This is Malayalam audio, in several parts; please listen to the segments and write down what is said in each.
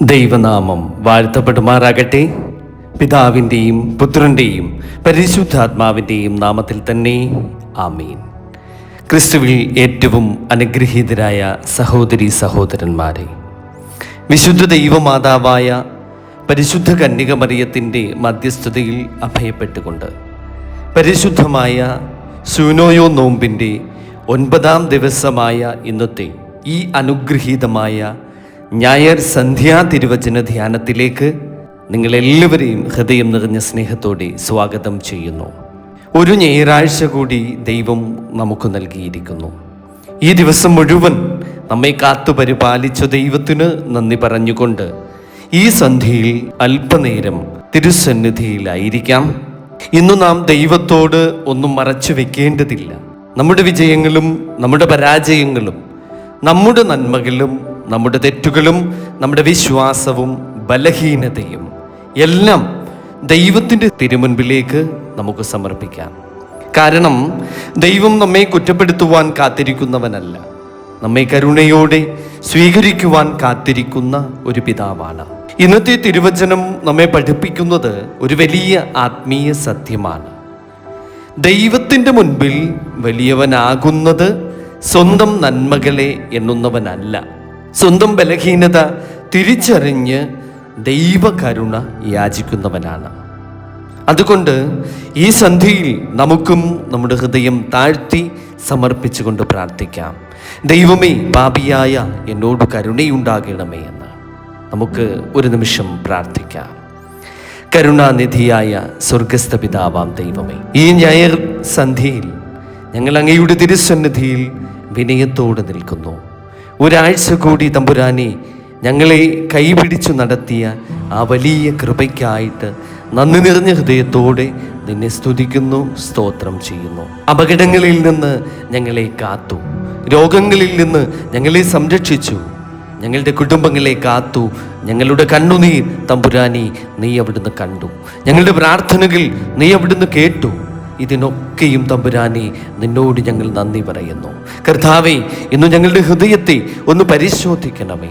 ദൈവനാമം വാഴ്ത്തപ്പെടുമാറാകട്ടെ. പിതാവിൻ്റെയും പുത്രൻ്റെയും പരിശുദ്ധാത്മാവിൻ്റെയും നാമത്തിൽ തന്നെ ആമീൻ. ക്രിസ്തുവിൽ ഏറ്റവും അനുഗ്രഹീതരായ സഹോദരീ സഹോദരന്മാരെ, വിശുദ്ധ ദൈവമാതാവായ പരിശുദ്ധ കന്യക മറിയത്തിൻ്റെ മധ്യസ്ഥതയിൽ അഭയപ്പെട്ടുകൊണ്ട് പരിശുദ്ധമായ സൂനോയോ നോമ്പിൻ്റെ 9-ാം ദിവസമായ ഇന്നത്തെ ഈ അനുഗ്രഹീതമായ ഞായർ സന്ധ്യാ തിരുവചന ധ്യാനത്തിലേക്ക് നിങ്ങളെല്ലാവരെയും ഹൃദയം നിറഞ്ഞ സ്നേഹത്തോടെ സ്വാഗതം ചെയ്യുന്നു. ഒരു ഞായറാഴ്ച കൂടി ദൈവം നമുക്ക് നൽകിയിരിക്കുന്നു. ഈ ദിവസം മുഴുവൻ നമ്മെ കാത്തു പരിപാലിച്ച ദൈവത്തിന് നന്ദി പറഞ്ഞുകൊണ്ട് ഈ സന്ധ്യയിൽ അല്പനേരം തിരുസന്നിധിയിലായിരിക്കാം. ഇന്ന് നാം ദൈവത്തോട് ഒന്നും മറച്ചു വെക്കേണ്ടതില്ല. നമ്മുടെ വിജയങ്ങളും നമ്മുടെ പരാജയങ്ങളും, നമ്മുടെ നന്മകളും നമ്മുടെ തെറ്റുകളും, നമ്മുടെ വിശ്വാസവും ബലഹീനതയും എല്ലാം ദൈവത്തിൻ്റെ തിരുമുൻപിലേക്ക് നമുക്ക് സമർപ്പിക്കാം. കാരണം ദൈവം നമ്മെ കുറ്റപ്പെടുത്തുവാൻ കാത്തിരിക്കുന്നവനല്ല, നമ്മെ കരുണയോടെ സ്വീകരിക്കുവാൻ കാത്തിരിക്കുന്ന ഒരു പിതാവാണ്. ഇന്നത്തെ തിരുവചനം നമ്മെ പഠിപ്പിക്കുന്നത് ഒരു വലിയ ആത്മീയ സത്യമാണ്. ദൈവത്തിൻ്റെ മുൻപിൽ വലിയവനാകുന്നത് സ്വന്തം നന്മകളെ എണ്ണുന്നവനല്ല, സ്വന്തം ബലഹീനത തിരിച്ചറിഞ്ഞ് ദൈവകരുണ യാചിക്കുന്നവനാണ്. അതുകൊണ്ട് ഈ സന്ധ്യയിൽ നമുക്കും നമ്മുടെ ഹൃദയം താഴ്ത്തി സമർപ്പിച്ചുകൊണ്ട് പ്രാർത്ഥിക്കാം. ദൈവമേ, പാപിയായ എന്നോട് കരുണയുണ്ടാകണമേ എന്ന് നമുക്ക് ഒരു നിമിഷം പ്രാർത്ഥിക്കാം. കരുണാനിധിയായ സ്വർഗസ്ഥ പിതാവാം ദൈവമേ, ഈ ഞായർ സന്ധ്യയിൽ ഞങ്ങൾ അങ്ങയുടെ തിരുസന്നിധിയിൽ വിനയത്തോടെ നിൽക്കുന്നു. ഒരാഴ്ച കൂടി തമ്പുരാനെ ഞങ്ങളെ കൈപിടിച്ചു നടത്തിയ ആ വലിയ കൃപയ്ക്കായിട്ട് നന്ദി നിറഞ്ഞ ഹൃദയത്തോടെ നിന്നെ സ്തുതിക്കുന്നു, സ്തോത്രം ചെയ്യുന്നു. അപകടങ്ങളിൽ നിന്ന് ഞങ്ങളെ കാത്തു, രോഗങ്ങളിൽ നിന്ന് ഞങ്ങളെ സംരക്ഷിച്ചു, ഞങ്ങളുടെ കുടുംബങ്ങളെ കാത്തു. ഞങ്ങളുടെ കണ്ണുനീർ തമ്പുരാനെ നീ അവിടുന്ന് കണ്ടു, ഞങ്ങളുടെ പ്രാർത്ഥനകൾ നീ അവിടുന്ന് കേട്ടു. ഇതിനൊക്കെയും തമ്പുരാനെ നിന്നോട് ഞങ്ങൾ നന്ദി പറയുന്നു. കർത്താവേ, ഇന്ന് ഞങ്ങളുടെ ഹൃദയത്തെ ഒന്ന് പരിശോധിക്കണമേ.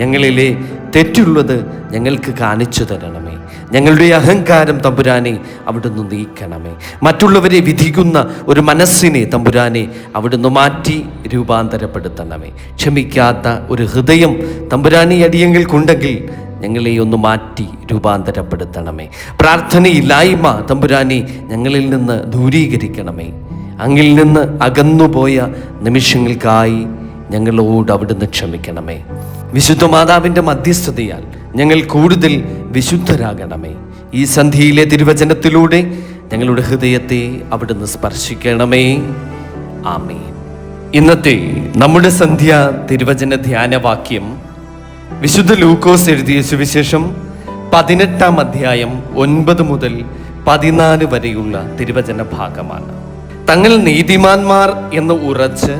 ഞങ്ങളിലെ തെറ്റുള്ളത് ഞങ്ങൾക്ക് കാണിച്ചു തരണമേ. ഞങ്ങളുടെ അഹങ്കാരം തമ്പുരാനെ അവിടുന്ന് നീക്കണമേ. മറ്റുള്ളവരെ വിധിക്കുന്ന ഒരു മനസ്സിനെ തമ്പുരാനെ അവിടുന്ന് മാറ്റി രൂപാന്തരപ്പെടുത്തണമേ. ക്ഷമിക്കാത്ത ഒരു ഹൃദയം തമ്പുരാനെ അടിയങ്ങൾക്കുണ്ടെങ്കിൽ ഞങ്ങളെ ഒന്ന് മാറ്റി രൂപാന്തരപ്പെടുത്തണമേ. പ്രാർത്ഥനയില്ലായ്മ തമ്പുരാനെ ഞങ്ങളിൽ നിന്ന് ദൂരീകരിക്കണമേ. അങ്ങിൽ നിന്ന് അകന്നുപോയ നിമിഷങ്ങൾക്കായി ഞങ്ങളോട് അവിടുന്ന് ക്ഷമിക്കണമേ. വിശുദ്ധ മാതാവിൻ്റെ മധ്യസ്ഥതയാൽ ഞങ്ങൾ കൂടുതൽ വിശുദ്ധരാകണമേ. ഈ സന്ധ്യയിലെ തിരുവചനത്തിലൂടെ ഞങ്ങളുടെ ഹൃദയത്തെ അവിടുന്ന് സ്പർശിക്കണമേ. ആമേൻ. ഇന്നത്തെ നമ്മുടെ സന്ധ്യ തിരുവചന ധ്യാനവാക്യം വിശുദ്ധ ലൂക്കോസ് എഴുതിയ സുവിശേഷം 18-ാം അധ്യായം 9 മുതൽ 14 വരെയുള്ള തിരുവചന ഭാഗമാണ്. തങ്ങൾ നീതിമാന്മാർ എന്ന് ഉറച്ച്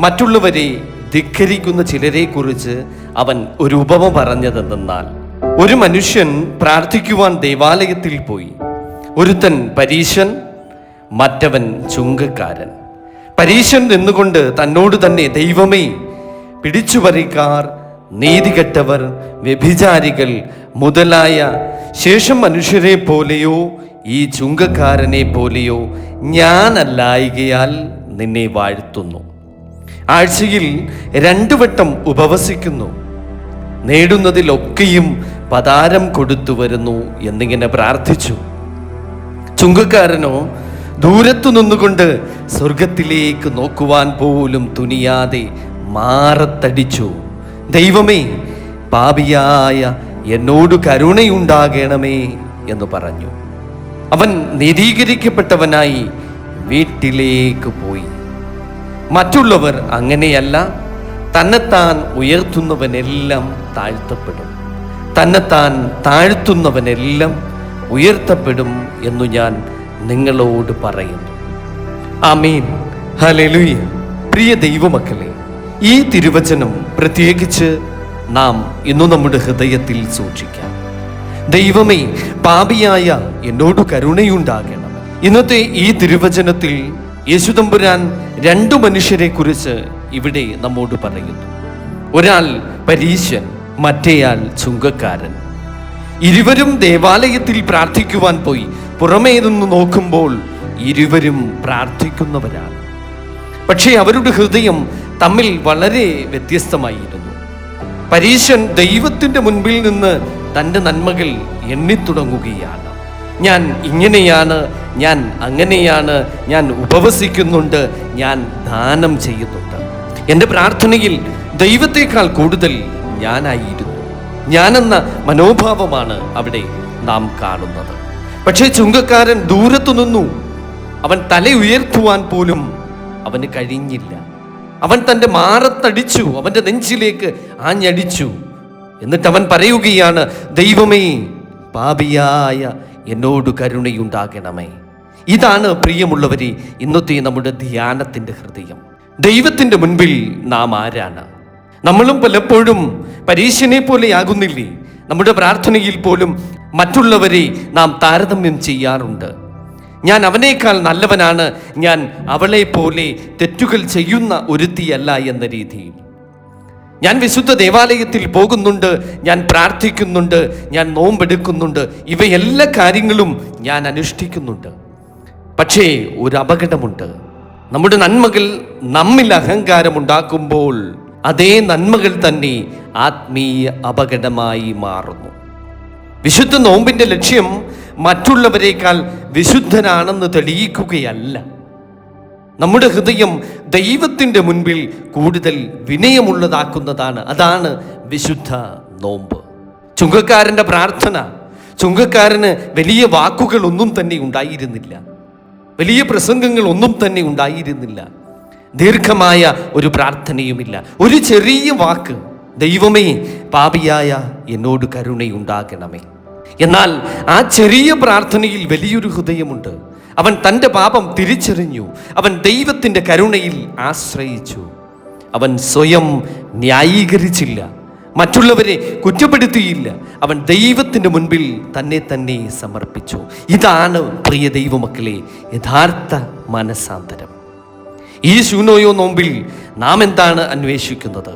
മറ്റുള്ളവരെ ധിക്കരിക്കുന്ന ചിലരെ കുറിച്ച് അവൻ ഒരു ഉപമ പറഞ്ഞതെന്നാൽ, ഒരു മനുഷ്യൻ പ്രാർത്ഥിക്കുവാൻ ദേവാലയത്തിൽ പോയി. ഒരുത്തൻ പരീശൻ, മറ്റവൻ ചുങ്കക്കാരൻ. പരീശൻ നിന്നുകൊണ്ട് തന്നോട് തന്നെ, ദൈവമേ, പിടിച്ചുപറിക്കാർ, നീതികെട്ടവർ, വ്യഭിചാരികൾ മുതലായ ശേഷം മനുഷ്യരെ പോലെയോ ഈ ചുങ്കക്കാരനെ പോലെയോ ഞാനല്ലായികയാൽ നിന്നെ വാഴ്ത്തുന്നു. ആഴ്ചയിൽ 2 വട്ടം ഉപവസിക്കുന്നു, നേടുന്നതിലൊക്കെയും പതാരം കൊടുത്തു വരുന്നു എന്നിങ്ങനെ പ്രാർത്ഥിച്ചു. ചുങ്കക്കാരനോ ദൂരത്തു നിന്നുകൊണ്ട് സ്വർഗത്തിലേക്ക് നോക്കുവാൻ പോലും തുനിയാതെ മാറത്തടിച്ചു, ദൈവമേ, പാപിയായ എന്നോട് കരുണയുണ്ടാകണമേ എന്ന് പറഞ്ഞു. അവൻ നീതീകരിക്കപ്പെട്ടവനായി വീട്ടിലേക്ക് പോയി. മറ്റുള്ളവർ അങ്ങനെയല്ല, തന്നെത്താൻ ഉയർത്തുന്നവനെല്ലാം താഴ്ത്തപ്പെടും, തന്നെത്താൻ താഴ്ത്തുന്നവനെല്ലാം ഉയർത്തപ്പെടും എന്നു ഞാൻ നിങ്ങളോട് പറയുന്നു. ആമീൻ. ഹല്ലേലൂയ. പ്രിയ ദൈവമക്കളെ, ഈ തിരുവചനം പ്രത്യേകിച്ച് നാം ഇന്നു നമ്മുടെ ഹൃദയത്തിൽ സൂക്ഷിക്കാം. ദൈവമേ, പാപിയായ എന്നോട് കരുണയുണ്ടാകണം. ഇന്നത്തെ ഈ തിരുവചനത്തിൽ യേശുതമ്പുരാൻ 2 മനുഷ്യരെ കുറിച്ച് ഇവിടെ നമ്മോട് പറയുന്നു. ഒരാൾ പരീശൻ, മറ്റേയാൾ ചുങ്കക്കാരൻ. ഇരുവരും ദേവാലയത്തിൽ പ്രാർത്ഥിക്കുവാൻ പോയി. പുറമേ നിന്ന് നോക്കുമ്പോൾ ഇരുവരും പ്രാർത്ഥിക്കുന്നവരാണ്. പക്ഷേ അവരുടെ ഹൃദയം തമ്മിൽ വളരെ വ്യത്യസ്തമായിരുന്നു. പരീശൻ ദൈവത്തിൻ്റെ മുൻപിൽ നിന്ന് തൻ്റെ നന്മകൾ എണ്ണിത്തുടങ്ങുകയാണ്. ഞാൻ ഇങ്ങനെയാണ്, ഞാൻ അങ്ങനെയാണ്, ഞാൻ ഉപവസിക്കുന്നുണ്ട്, ഞാൻ ദാനം ചെയ്യുന്നുണ്ട്. എൻ്റെ പ്രാർത്ഥനയിൽ ദൈവത്തെക്കാൾ കൂടുതൽ ഞാനായിരുന്നു. ഞാനെന്ന മനോഭാവമാണ് അവിടെ നാം കാണുന്നത്. പക്ഷേ ചുങ്കക്കാരൻ ദൂരത്തു നിന്നു. അവൻ തല ഉയർത്തുവാൻ പോലും അവന് കഴിഞ്ഞില്ല. അവൻ തൻ്റെ മാറത്തടിച്ചു, അവൻ്റെ നെഞ്ചിലേക്ക് ആഞ്ഞടിച്ചു. എന്നിട്ട് അവൻ പറയുകയാണ്, ദൈവമേ, പാപിയായ എന്നോട് കരുണയുണ്ടാകണമേ. ഇതാണ് പ്രിയമുള്ളവരെ ഇന്നത്തെ നമ്മുടെ ധ്യാനത്തിൻ്റെ ഹൃദയം. ദൈവത്തിൻ്റെ മുൻപിൽ നാം ആരാണ്? നമ്മളും പലപ്പോഴും പരീശനെ പോലെയാകുന്നില്ലേ? നമ്മുടെ പ്രാർത്ഥനയിൽ പോലും മറ്റുള്ളവരെ നാം താരതമ്യം ചെയ്യാറുണ്ട്. ഞാൻ അവനേക്കാൾ നല്ലവനാണ്, ഞാൻ അവളെ പോലെ തെറ്റുകൾ ചെയ്യുന്ന ഒരുത്തിയല്ല എന്ന രീതിയിൽ. ഞാൻ വിശുദ്ധ ദേവാലയത്തിൽ പോകുന്നുണ്ട്, ഞാൻ പ്രാർത്ഥിക്കുന്നുണ്ട്, ഞാൻ നോമ്പെടുക്കുന്നുണ്ട്, ഇവയെല്ലാ കാര്യങ്ങളും ഞാൻ അനുഷ്ഠിക്കുന്നുണ്ട്. പക്ഷേ ഒരു അപകടമുണ്ട്. നമ്മുടെ നന്മകൾ നമ്മിൽ അഹങ്കാരമുണ്ടാക്കുമ്പോൾ അതേ നന്മകൾ തന്നെ ആത്മീയ അപകടമായി മാറുന്നു. വിശുദ്ധ നോമ്പിൻ്റെ ലക്ഷ്യം മറ്റുള്ളവരെക്കാൾ വിശുദ്ധനാണെന്ന് തെളിയിക്കുകയല്ല. നമ്മുടെ ഹൃദയം ദൈവത്തിൻ്റെ മുൻപിൽ കൂടുതൽ വിനയമുള്ളതാക്കുന്നതാണ്. അതാണ് വിശുദ്ധ നോമ്പ്. ചുങ്കക്കാരൻ്റെ പ്രാർത്ഥന, ചുങ്കക്കാരന് വലിയ വാക്കുകളൊന്നും തന്നെ ഉണ്ടായിരുന്നില്ല, വലിയ പ്രസംഗങ്ങൾ ഒന്നും തന്നെ ഉണ്ടായിരുന്നില്ല, ദീർഘമായ ഒരു പ്രാർത്ഥനയുമില്ല. ഒരു ചെറിയ വാക്ക്, ദൈവമേ, പാപിയായ എന്നോട് കരുണയുണ്ടാകണമേ. എന്നാൽ ആ ചെറിയ പ്രാർത്ഥനയിൽ വലിയൊരു ഹൃദയമുണ്ട്. അവൻ തൻ്റെ പാപം തിരിച്ചറിഞ്ഞു. അവൻ ദൈവത്തിൻ്റെ കരുണയിൽ ആശ്രയിച്ചു. അവൻ സ്വയം ന്യായീകരിച്ചില്ല, മറ്റുള്ളവരെ കുറ്റപ്പെടുത്തിയില്ല. അവൻ ദൈവത്തിൻ്റെ മുൻപിൽ തന്നെ സമർപ്പിച്ചു. ഇതാണ് പ്രിയ ദൈവമക്കളെ യഥാർത്ഥ മനസാന്തരം. ഈ ശൂനോയോ നോമ്പിൽ നാം എന്താണ് അന്വേഷിക്കുന്നത്?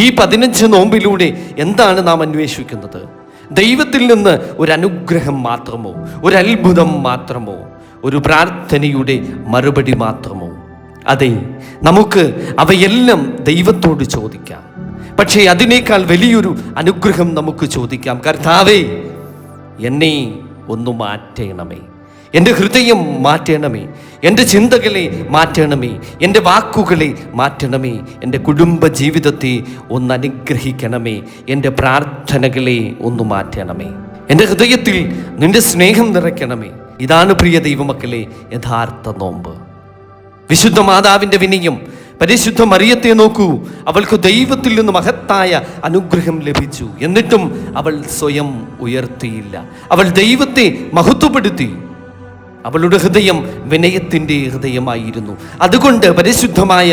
ഈ 15 നോമ്പിലൂടെ എന്താണ് നാം അന്വേഷിക്കുന്നത്? ദൈവത്തിൽ നിന്ന് ഒരു അനുഗ്രഹം മാത്രമോ, ഒരു അത്ഭുതം മാത്രമോ, ഒരു പ്രാർത്ഥനയുടെ മറുപടി മാത്രമോ? അതെ, നമുക്ക് അവയെല്ലാം ദൈവത്തോട് ചോദിക്കാം. പക്ഷേ അതിനേക്കാൾ വലിയൊരു അനുഗ്രഹം നമുക്ക് ചോദിക്കാം. കർത്താവേ, എന്നെ ഒന്ന് മാറ്റണമേ, എൻ്റെ ഹൃദയം മാറ്റണമേ, എൻ്റെ ചിന്തകളെ മാറ്റണമേ, എൻ്റെ വാക്കുകളെ മാറ്റണമേ, എൻ്റെ കുടുംബ ജീവിതത്തെ ഒന്ന് അനുഗ്രഹിക്കണമേ, എൻ്റെ പ്രാർത്ഥനകളെ ഒന്ന് മാറ്റണമേ, എൻ്റെ ഹൃദയത്തിൽ നിൻ്റെ സ്നേഹം നിറയ്ക്കണമേ. ഇതാണ് പ്രിയ ദൈവമക്കളെ യഥാർത്ഥ നോമ്പ്. വിശുദ്ധ മാതാവിൻ്റെ വിനയം. പരിശുദ്ധ മറിയത്തെ നോക്കൂ, അവൾക്ക് ദൈവത്തിൽ നിന്ന് മഹത്തായ അനുഗ്രഹം ലഭിച്ചു. എന്നിട്ടും അവൾ സ്വയം ഉയർത്തിയില്ല, അവൾ ദൈവത്തെ മഹത്വപ്പെടുത്തി. അവളുടെ ഹൃദയം വിനയത്തിൻ്റെ ഹൃദയമായിരുന്നു. അതുകൊണ്ട് പരിശുദ്ധമായ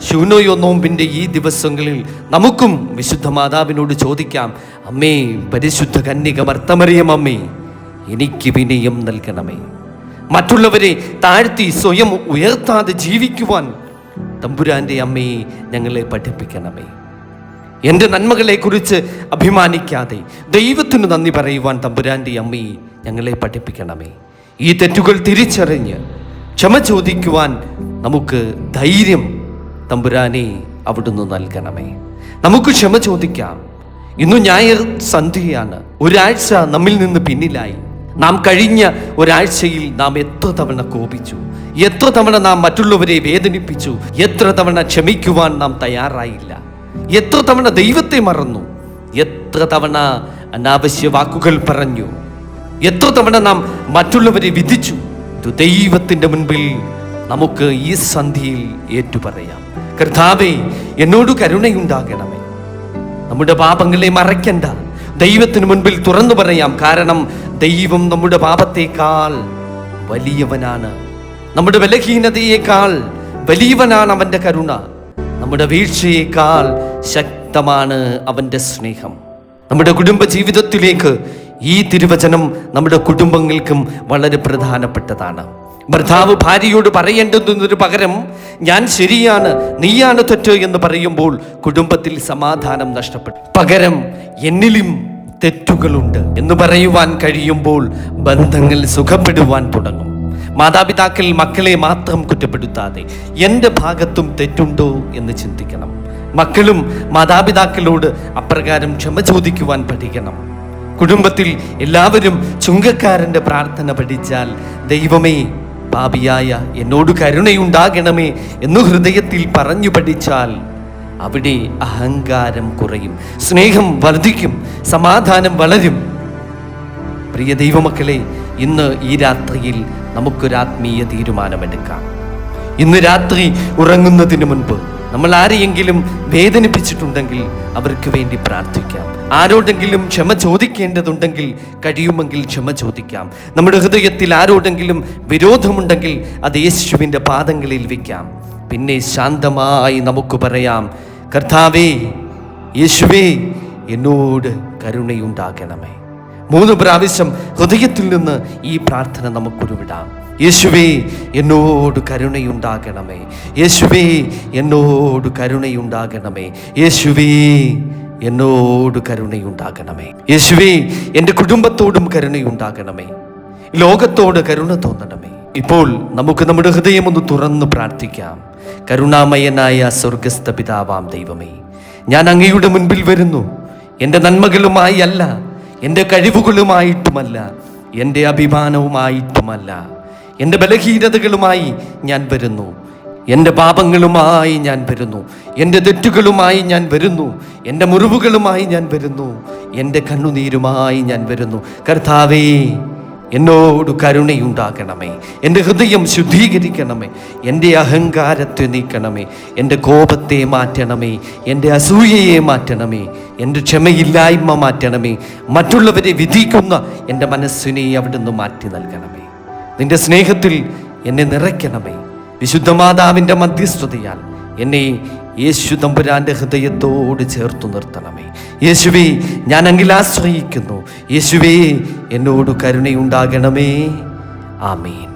ശൂനോയോ നോമ്പിൻ്റെ ഈ ദിവസങ്ങളിൽ നമുക്കും വിശുദ്ധ മാതാവിനോട് ചോദിക്കാം, അമ്മേ, പരിശുദ്ധ കന്യക മർത്തമറിയം അമ്മേ, എനിക്ക് വിനയം നൽകണമേ. മറ്റുള്ളവരെ താഴ്ത്തി സ്വയം ഉയർത്താതെ ജീവിക്കുവാൻ തമ്പുരാൻ്റെ അമ്മയെ ഞങ്ങളെ പഠിപ്പിക്കണമേ. എൻ്റെ നന്മകളെക്കുറിച്ച് അഭിമാനിക്കാതെ ദൈവത്തിന് നന്ദി പറയുവാൻ തമ്പുരാൻ്റെ അമ്മയെ ഞങ്ങളെ പഠിപ്പിക്കണമേ. ഈ തെറ്റുകൾ തിരിച്ചറിഞ്ഞ് ക്ഷമ ചോദിക്കുവാൻ നമുക്ക് ധൈര്യം തമ്പുരാനെ അവിടുന്ന് നൽകണമേ. നമുക്ക് ക്ഷമ ചോദിക്കാം. ഇന്നു ഞായർ സന്ധ്യയാണ്. ഒരാഴ്ച നമ്മിൽ നിന്ന് പിന്നിലായി. നാം കഴിഞ്ഞ ഒരാഴ്ചയിൽ നാം എത്ര തവണ കോപിച്ചു, എത്ര തവണ നാം മറ്റുള്ളവരെ വേദനിപ്പിച്ചു, എത്ര തവണ ക്ഷമിക്കുവാൻ നാം തയ്യാറായില്ല, എത്ര തവണ ദൈവത്തെ മറന്നു, എത്ര തവണ അനാവശ്യ വാക്കുകൾ പറഞ്ഞു, എത്ര തവണ നാം മറ്റുള്ളവരെ വിധിച്ചു. ഇത് ദൈവത്തിൻ്റെ മുൻപിൽ നമുക്ക് ഈ സന്ധ്യയിൽ ഏറ്റുപറയാം. കർത്താവേ, എന്നോട് കരുണയുണ്ടാകണമേ. നമ്മുടെ പാപങ്ങളെ മറയ്ക്കണ്ട, ദൈവത്തിന് മുൻപിൽ തുറന്നു പറയാം. കാരണം ദൈവം നമ്മുടെ പാപത്തേക്കാൾ വലിയവനാണ്, നമ്മുടെ ബലഹീനതയേക്കാൾ വലിയവനാണ് അവൻ്റെ കരുണ, നമ്മുടെ വീഴ്ചയേക്കാൾ ശക്തമാണ് അവൻ്റെ സ്നേഹം. നമ്മുടെ കുടുംബ ജീവിതത്തിലേക്ക് ഈ തിരുവചനം നമ്മുടെ കുടുംബങ്ങൾക്കും വളരെ പ്രധാനപ്പെട്ടതാണ്. ഭർത്താവ് ഭാര്യയോട് പറയേണ്ടതിനു പകരം ഞാൻ ശരിയാണ്, നീയാണ് തെറ്റ് എന്ന് പറയുമ്പോൾ കുടുംബത്തിൽ സമാധാനം നഷ്ടപ്പെട്ടു. പകരം എന്നിലും തെറ്റുകളുണ്ട് എന്ന് പറയുവാൻ കഴിയുമ്പോൾ ബന്ധങ്ങൾ സുഖപ്പെടുവാൻ തുടങ്ങും. മാതാപിതാക്കൾ മക്കളെ മാത്രം കുറ്റപ്പെടുത്താതെ എൻ്റെ ഭാഗത്തും തെറ്റുണ്ടോ എന്ന് ചിന്തിക്കണം. മക്കളും മാതാപിതാക്കളോട് അപ്രകാരം ക്ഷമ ചോദിക്കുവാൻ പഠിക്കണം. കുടുംബത്തിൽ എല്ലാവരും ചുങ്കക്കാരൻ്റെ പ്രാർത്ഥന പഠിച്ചാൽ, ദൈവമേ പാപിയായ എന്നോട് കരുണയുണ്ടാകണമേ എന്ന് ഹൃദയത്തിൽ പറഞ്ഞു പഠിച്ചാൽ അവിടെ അഹങ്കാരം കുറയും, സ്നേഹം വർദ്ധിക്കും, സമാധാനം വളരും. പ്രിയ ദൈവമക്കളെ, ഇന്ന് ഈ രാത്രിയിൽ നമുക്കൊരാത്മീയ തീരുമാനമെടുക്കാം. ഇന്ന് രാത്രി ഉറങ്ങുന്നതിന് മുൻപ് നമ്മൾ ആരെയെങ്കിലും വേദനിപ്പിച്ചിട്ടുണ്ടെങ്കിൽ അവർക്ക് വേണ്ടി പ്രാർത്ഥിക്കാം. ആരോടെങ്കിലും ക്ഷമ ചോദിക്കേണ്ടതുണ്ടെങ്കിൽ കഴിയുമെങ്കിൽ ക്ഷമ ചോദിക്കാം. നമ്മുടെ ഹൃദയത്തിൽ ആരോടെങ്കിലും വിരോധമുണ്ടെങ്കിൽ അത് യേശുവിൻ്റെ പാദങ്ങളിൽ വയ്ക്കാം. പിന്നെ ശാന്തമായി നമുക്ക് പറയാം, കർത്താവേ, യേശുവേ, എന്നോട് കരുണയുണ്ടാകണമേ. 3 പ്രാവശ്യം ഹൃദയത്തിൽ നിന്ന് ഈ പ്രാർത്ഥന നമുക്കുരുവിടാം. യേശുവേ, എന്നോട് കരുണയുണ്ടാകണമേ. യേശുവേ, എന്നോട് കരുണയുണ്ടാകണമേ. യേശുവേ, എന്നോട് കരുണയുണ്ടാകണമേ. യേശുവേ, എൻ്റെ കുടുംബത്തോടും കരുണയുണ്ടാകണമേ. ലോകത്തോട് കരുണ തോന്നണമേ. ഇപ്പോൾ നമുക്ക് നമ്മുടെ ഹൃദയം ഒന്ന് തുറന്ന് പ്രാർത്ഥിക്കാം. കരുണാമയനായ സ്വർഗസ്ഥ പിതാവാം ദൈവമേ, ഞാൻ അങ്ങയുടെ മുൻപിൽ വരുന്നു. എൻ്റെ നന്മകളുമായി അല്ല, എൻ്റെ കഴിവുകളുമായിട്ടുമല്ല, എൻ്റെ അഭിമാനവുമായിട്ടുമല്ല, എൻ്റെ ബലഹീനതകളുമായി ഞാൻ വരുന്നു. എൻ്റെ പാപങ്ങളുമായി ഞാൻ വരുന്നു. എൻ്റെ തെറ്റുകളുമായി ഞാൻ വരുന്നു. എൻ്റെ മുറിവുകളുമായി ഞാൻ വരുന്നു. എൻ്റെ കണ്ണുനീരുമായി ഞാൻ വരുന്നു. കർത്താവേ, എന്നോട് കരുണയുണ്ടാകണമേ. എൻ്റെ ഹൃദയം ശുദ്ധീകരിക്കണമേ. എൻ്റെ അഹങ്കാരത്തെ നീക്കണമേ. എൻ്റെ കോപത്തെ മാറ്റണമേ. എൻ്റെ അസൂയയെ മാറ്റണമേ. എൻ്റെ ക്ഷമയില്ലായ്മ മാറ്റണമേ. മറ്റുള്ളവരെ വിധിക്കുന്ന എൻ്റെ മനസ്സിനെ അവിടുന്ന് മാറ്റി നൽകണമേ. നിന്റെ സ്നേഹത്തിൽ എന്നെ നിറയ്ക്കണമേ. വിശുദ്ധ മാതാവിൻ്റെ മധ്യസ്ഥതയാൽ എന്നെ യേശു തമ്പുരാൻ്റെ ഹൃദയത്തോട് ചേർത്തു നിർത്തണമേ. യേശുവേ, ഞാൻ അങ്ങിൽ ആശ്രയിക്കുന്നു. യേശുവേ, എന്നോട് കരുണയുണ്ടാകണമേ. ആമേൻ.